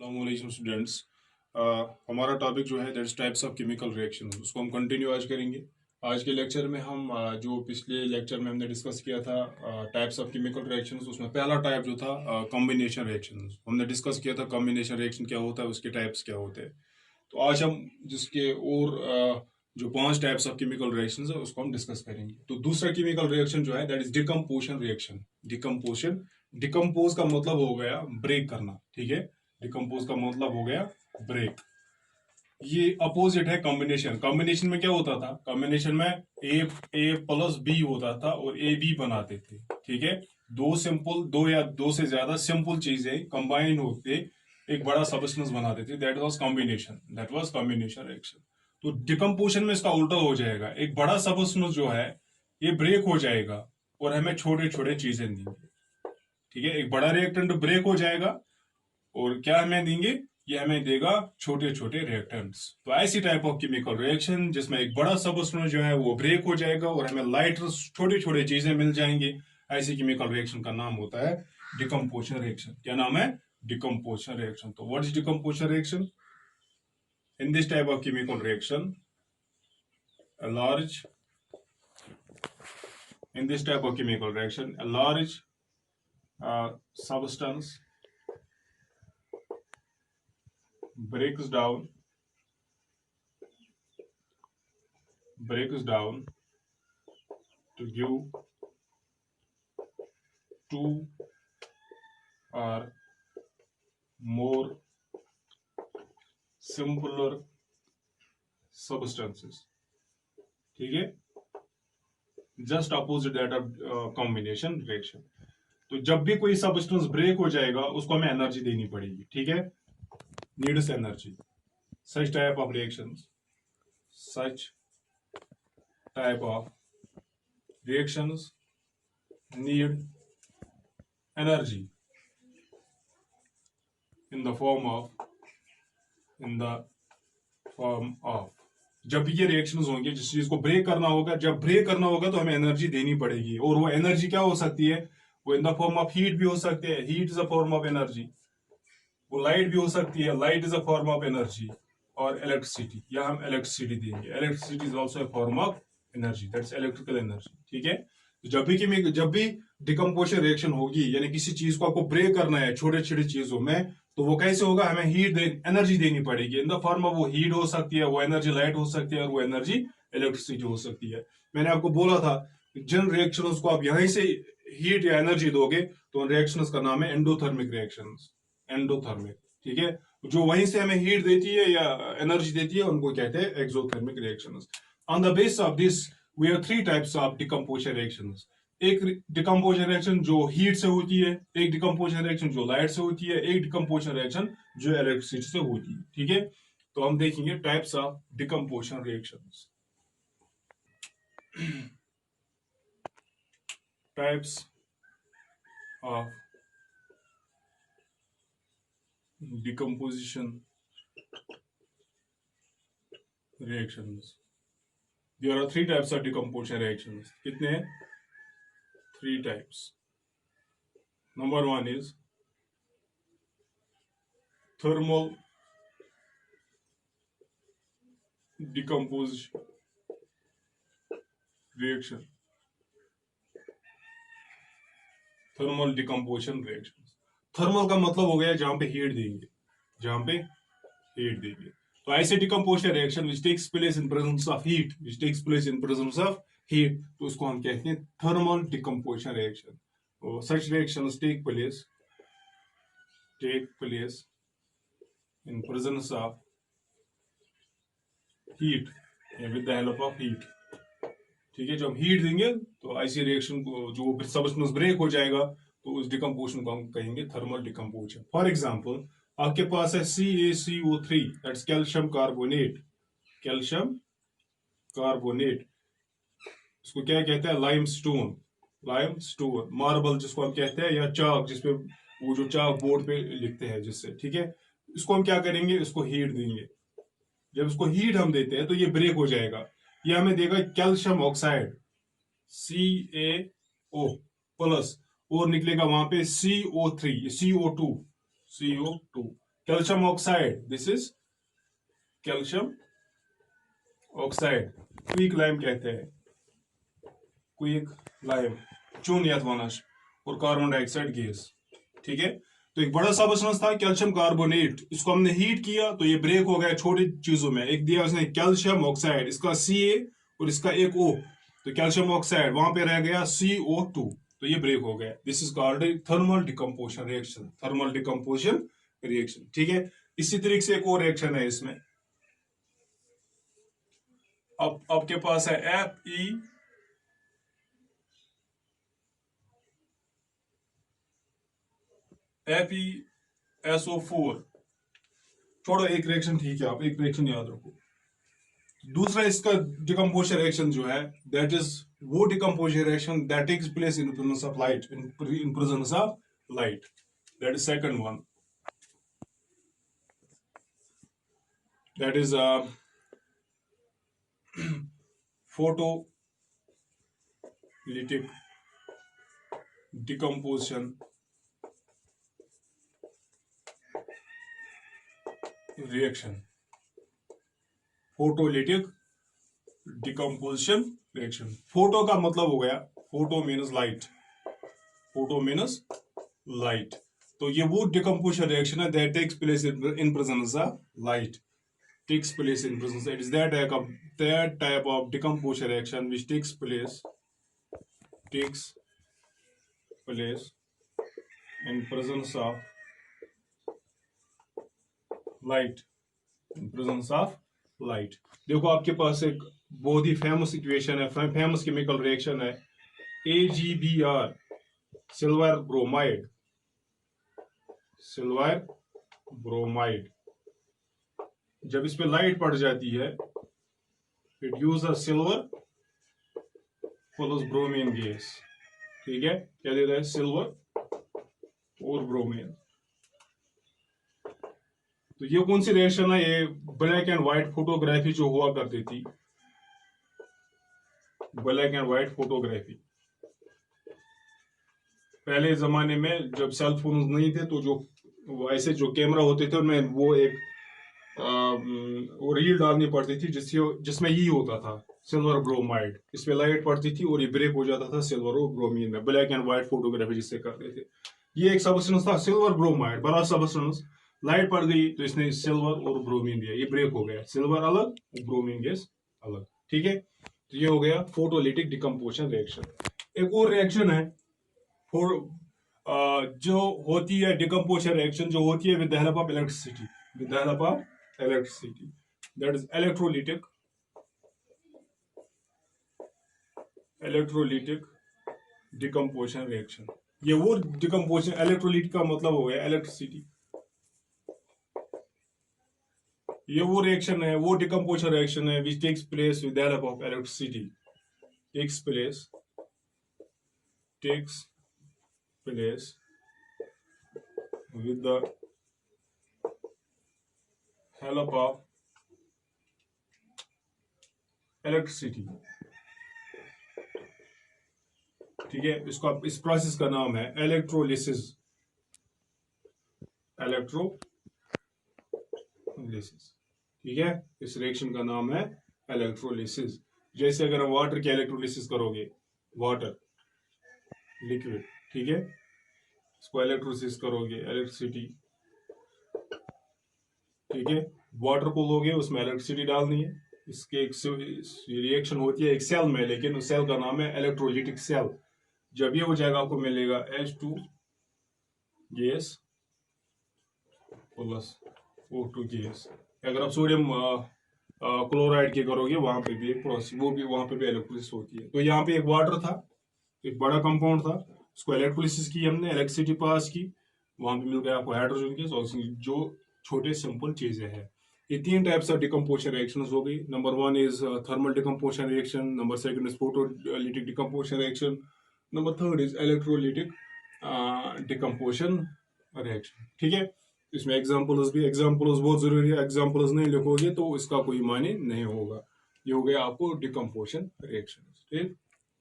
अस्सलामुअलैकुम स्टूडेंट्स। हमारा टॉपिक जो है that's types of chemical reaction, उसको हम कंटिन्यू आज करेंगे। आज के लेक्चर में हम जो पिछले लेक्चर में हमने डिस्कस किया था टाइप्स ऑफ केमिकल रिएक्शंस, उसमें पहला टाइप जो था कॉम्बिनेशन रिएक्शंस, हमने डिस्कस किया था कॉम्बिनेशन रिएक्शन क्या होता है, उसके टाइप्स क्या होते हैं। तो आज हम जिसके और जो 5 टाइप्स ऑफ केमिकल रिएक्शंस है उसको हम डिस्कस करेंगे। तो दूसरा केमिकल रिएक्शन जो है that is decomposition reaction. Decomposition, decompose का मतलब हो गया ब्रेक करना, ठीक है। डिकम्पोज का मतलब हो गया ब्रेक। ये अपोजिट है कॉम्बिनेशन। कॉम्बिनेशन में क्या होता था? कॉम्बिनेशन में ए प्लस बी होता था और ए बी बनाते थे, ठीक है। दो या दो से ज्यादा सिंपल चीजें कंबाइन होते एक बड़ा सबस्टेंस बनाते थे। That was combination, that was combination reaction. तो डिकम्पोजिशन में इसका उल्टा हो जाएगा। एक बड़ा सबस्टेंस जो है ये ब्रेक हो जाएगा और हमें छोटे छोटे चीजें देंगे, ठीक है। एक बड़ा रिएक्टेंट ब्रेक हो जाएगा और क्या हमें देंगे? ये हमें देगा छोटे छोटे रिएक्टेंट्स। तो ऐसी टाइप ऑफ केमिकल रिएक्शन जिसमें एक बड़ा सबस्टेंस जो है वो ब्रेक हो जाएगा और हमें लाइटर छोटे छोटे चीजें मिल जाएंगी, ऐसी केमिकल रिएक्शन का नाम होता है डिकम्पोजिशन रिएक्शन। क्या नाम है? Decomposition reaction. तो what is decomposition reaction? In this type of chemical reaction a large in this type of chemical reaction a large substance breaks down to give two or more simpler substances, ठीक है। Just opposite that of combination reaction. तो जब भी कोई substance break हो जाएगा उसको हमें एनर्जी देनी पड़ेगी, ठीक है। Needs energy. Such type of reactions, such type of reactions need energy in the form of जब भी ये रिएक्शंस होंगे, जिस चीज को ब्रेक करना होगा, जब ब्रेक करना होगा तो हमें एनर्जी देनी पड़ेगी। और वो एनर्जी क्या हो सकती है? वो in the form of heat भी हो सकती है, heat is a form of energy. वो लाइट भी हो सकती है, light is a form of energy. और इलेक्ट्रिसिटी, या हम इलेक्ट्रिसिटी देंगे, electricity is also a form of energy, that's electrical energy, ठीक है। तो जब भी डिकम्पोजिशन रिएक्शन होगी, यानी किसी चीज को आपको ब्रेक करना है छोटे छोटे चीजों में, तो वो कैसे होगा? हमें एनर्जी देनी पड़ेगी इन द फॉर्म ऑफ, वो हीट हो सकती है, वो एनर्जी लाइट हो सकती है, और वो एनर्जी इलेक्ट्रिसिटी हो सकती है। मैंने आपको बोला था जिन रिएक्शंस को आप यहीं से हीट या एनर्जी दोगे तो उन रिएक्शंस का नाम है एंडोथर्मिक रिएक्शंस। एंडोथर्मिक, ठीक है। जो वहीं से हमें हीट देती है या एनर्जी देती है उनको कहते हैं exothermic reactions. On the basis of this we have 3 types of decomposition reactions. एक डिकम्पोजिशन रिएक्शन जो हीट से होती है, एक डिकम्पोजिशन रिएक्शन जो लाइट से होती है, एक डिकम्पोजिशन रिएक्शन जो इलेक्ट्रिसिटी से होती है, ठीक है। तो हम देखेंगे types of decomposition reactions. Types of decomposition reactions. There are 3 types of decomposition reactions. कितने हैं? 3 types. Number 1 is thermal decomposition reaction. Thermal decomposition reactions. Thermal का मतलब हो गया जहां पे हीट देंगे, जहां पे हीट देंगे। तो ऐसे decomposition reaction which takes place in presence of heat, तो उसको हम कहते हैं thermal decomposition reaction. So such reactions take place in presence of heat, with the help of heat, ठीक है। जब हम हीट देंगे तो ऐसी रिएक्शन को, जो सबस्टेंस ब्रेक हो जाएगा, तो उस डिकम्पोजिशन को हम कहेंगे थर्मल डिकम्पोजिशन। फॉर एग्जांपल, आपके पास है CaCO3, that's calcium carbonate. Calcium carbonate, इसको क्या कहते हैं? लाइमस्टोन। लाइमस्टोन, मार्बल जिसको हम कहते हैं, या चाक जिसपे वो जो चाक बोर्ड पे लिखते हैं जिससे, ठीक है। इसको हम क्या करेंगे? इसको हीट देंगे। जब इसको हीट हम देते हैं तो ये ब्रेक हो जाएगा, ये हमें देगा कैल्शियम ऑक्साइड CaO प्लस, और निकलेगा वहां पे CO3, CO2। Calcium oxide, this is calcium oxide, quick lime कहते हैं, क्विक लाइम चून यात वनस, और कार्बन डाइऑक्साइड गैस। ठीक है, तो एक बड़ा सबस्टेंस था कैल्शियम कार्बोनेट, इसको हमने हीट किया तो ये ब्रेक हो गया छोटी चीजों में। एक दिया उसने कैल्शियम ऑक्साइड, इसका Ca और इसका एक O, तो कैल्शियम ऑक्साइड वहां पे रह गया CO2, तो ये ब्रेक हो गया। This is called thermal decomposition reaction, thermal decomposition reaction. ठीक है, इसी तरीके से एक और रिएक्शन है इसमें। अब आपके पास है FeSO4, छोड़ो एक रिएक्शन, ठीक है, आप एक रिएक्शन याद रखो। दूसरा इसका डिकम्पोजिशन रिएक्शन जो है, दैट इज वो decomposition reaction that takes place in presence of light, in presence of light, that is second one, that is photolytic decomposition reaction, photolytic decomposition reaction. Photo का मतलब हो गया, photo means light, photo means light, तो ये वो decomposition reaction है that takes place in presence of light, takes place in presence. It is that type of decomposition reaction which takes place in presence of light, in presence of light। देखो आपके पास एक बहुत ही famous equation है, famous chemical reaction है AgBr, silver bromide, silver bromide. जब इस पे light पड़ जाती है, it use a silver plus bromine gas. ठीक है, क्या देता है, सिल्वर और ब्रोमीन। तो ये कौन सी रिएक्शन है, ये ब्लैक एंड व्हाइट फोटोग्राफी जो हुआ करती थी, ब्लैक एंड व्हाइट फोटोग्राफी, पहले जमाने में जब सेल फोन नहीं थे तो जो ऐसे जो कैमरा होते थे उनमें वो एक वो रील डालनी पड़ती थी जिसमें ये होता था सिल्वर ब्रोमाइड, इसमें लाइट पड़ती थी और ये ब्रेक हो जाता था सिल्वर और ब्रोमीन में, ब्लैक एंड व्हाइट फोटोग्राफी जिससे करते थे। ये एक सबस्टेंस था सिल्वर ब्रोमाइड, बड़ा सबस्टेंस, लाइट पड़ गई तो इसने सिल्वर और ब्रोमीन दिया, ये ब्रेक हो गया, सिल्वर अलग और ब्रोमीन गैस अलग। ठीक है, तो ये हो गया फोटोलिटिक डिकम्पोजिशन रिएक्शन। एक और रिएक्शन है जो होती है डिकम्पोजिशन रिएक्शन, जो होती है with the help of electricity, with the help of electricity, that is electrolytic decomposition reaction। ये वो डिकम्पोजिशन, इलेक्ट्रोलिट का मतलब हो गया इलेक्ट्रिसिटी, ये वो रिएक्शन है, वो डिकम्पोजिशन रिएक्शन है which takes place with the help of electricity, takes place with the help of electricity. ठीक है, इसको इस प्रोसेस का नाम है इलेक्ट्रोलिसिस, इलेक्ट्रोलिसिस। ठीक है, इस रिएक्शन का नाम है इलेक्ट्रोलिसिस। जैसे अगर हम वाटर की इलेक्ट्रोलिसिस करोगे, वाटर लिक्विड, ठीक है, इसको इलेक्ट्रोलिसिस करोगे, इलेक्ट्रिसिटी, ठीक है, वाटर को लोगे, उसमें इलेक्ट्रिसिटी डालनी है, इसके एक रिएक्शन होती है एक सेल में, लेकिन उस सेल का नाम है इलेक्ट्रोलिटिक सेल। जब ये हो जाएगा आपको मिलेगा H2 gas plus O2 gas. अगर आप सोडियम क्लोराइड के करोगे, वहां पे भी एक प्रोसेस, वो भी वहां पे भी इलेक्ट्रोलिसिस होती है। तो यहाँ पे एक वाटर था, एक बड़ा कंपाउंड था, उसको इलेक्ट्रोलिसिस की हमने, इलेक्ट्रिसिटी पास की, वहां पे मिल गया आपको हाइड्रोजन गैस, ऑक्सीजन, जो छोटे सिंपल चीजें हैं। ये तीन टाइप्स ऑफ डिकम्पोजिशन रिएक्शंस हो गई। Number one is thermal decomposition reaction, number second is photolytic decomposition reaction, number third is electrolytic decomposition reaction. ठीक है, इसमें एग्जांपल्स बहुत जरूरी है, एग्जांपल्स नहीं लिखोगे तो इसका कोई मायने नहीं होगा। ये हो गया आपको डिकम्पोजिशन रिएक्शन। ठीक।